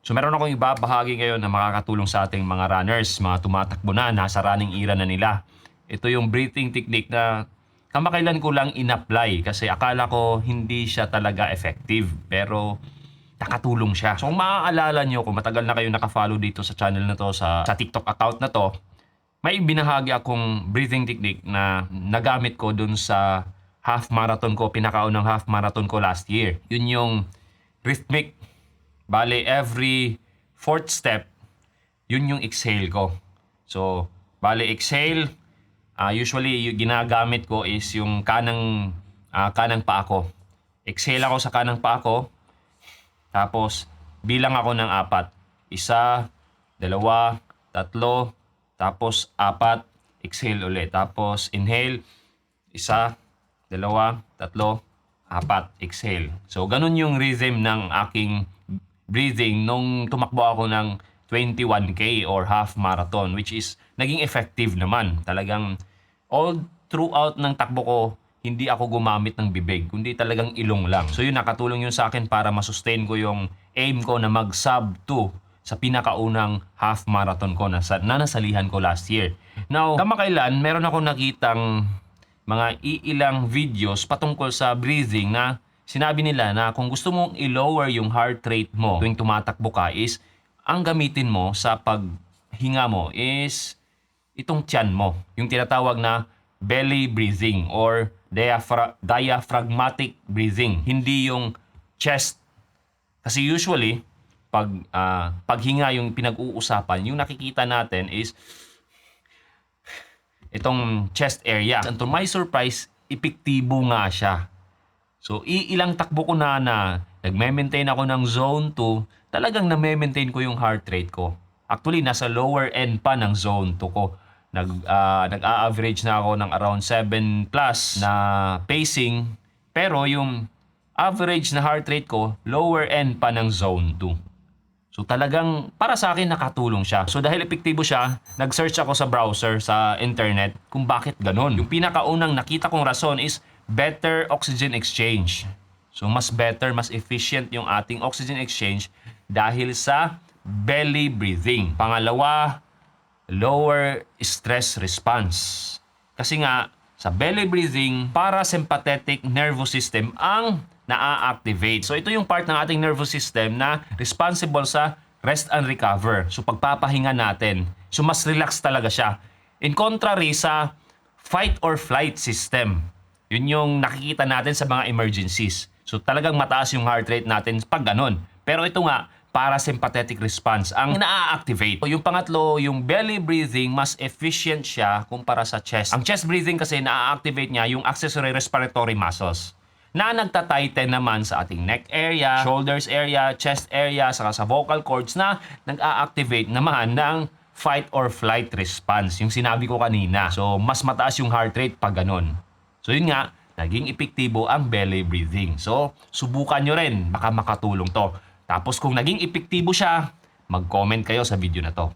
So meron akong ibabahagi ngayon na makakatulong sa ating mga runners, mga tumatakbo na, nasa running era na nila. Ito yung breathing technique na kamakailan ko lang in-apply kasi akala ko hindi siya talaga effective. Pero nakatulong siya. So kung maaalala nyo, kung matagal na kayo nakafollow dito sa channel na to, sa TikTok account na to, may binahagi akong breathing technique na nagamit ko dun sa half marathon ko, pinakaunang half marathon ko last year. Yun yung rhythmic. Bale, every fourth step, yun yung exhale ko. So, bale, exhale, usually yung ginagamit ko is yung kanang paa ko. Exhale ako sa kanang paa ko, tapos bilang ako ng 4. 1, 2, 3, tapos 4, exhale ulit. Tapos inhale, 1, 2, 3, 4, exhale. So, ganun yung rhythm ng aking breathing nung tumakbo ako ng 21K or half marathon, which is naging effective naman. Talagang all throughout ng takbo ko, hindi ako gumamit ng bibig, kundi talagang ilong lang. So yun, nakatulong yun sa akin para masustain ko yung aim ko na mag sub 2 sa pinakaunang half marathon ko na nasalihan ko last year. Now, kamakailan, meron ako nakitang mga iilang videos patungkol sa breathing na sinabi nila na kung gusto mong i-lower yung heart rate mo tuwing tumatakbo ka is ang gamitin mo sa paghinga mo is itong tiyan mo. Yung tinatawag na belly breathing or diaphragmatic breathing. Hindi yung chest. Kasi usually, paghinga yung pinag-uusapan, yung nakikita natin is itong chest area. And to my surprise, epektibo nga siya. So, ilang takbo ko na nagme-maintain ako ng zone 2, talagang na-maintain ko yung heart rate ko. Actually, nasa lower end pa ng zone 2 ko. Nag-a-average na ako ng around 7 plus na pacing. Pero yung average na heart rate ko, lower end pa ng zone 2. So talagang para sa akin nakatulong siya. So dahil epektibo siya, nag-search ako sa browser, sa internet, kung bakit ganon. Yung pinakaunang nakita kong rason is better oxygen exchange. So mas better, mas efficient yung ating oxygen exchange dahil sa belly breathing. Pangalawa, lower stress response. Kasi nga, sa belly breathing, parasympathetic nervous system ang naa-activate. So ito yung part ng ating nervous system na responsible sa rest and recover. So pagpapahinga natin. So mas relax talaga siya. In contrary sa fight or flight system. Yun yung nakikita natin sa mga emergencies. So talagang mataas yung heart rate natin pag ganun. Pero ito nga, parasympathetic response ang na-activate. Yung pangatlo, yung belly breathing, mas efficient siya kumpara sa chest. Ang chest breathing kasi na-activate niya yung accessory respiratory muscles na nagtatighten naman sa ating neck area, shoulders area, chest area, saka sa vocal cords na nag-a-activate naman ng fight or flight response. Yung sinabi ko kanina. So, mas mataas yung heart rate pag ganun. So, yun nga, naging epektibo ang belly breathing. So, subukan nyo rin. Baka makatulong to. Tapos kung naging epektibo siya, mag-comment kayo sa video na to.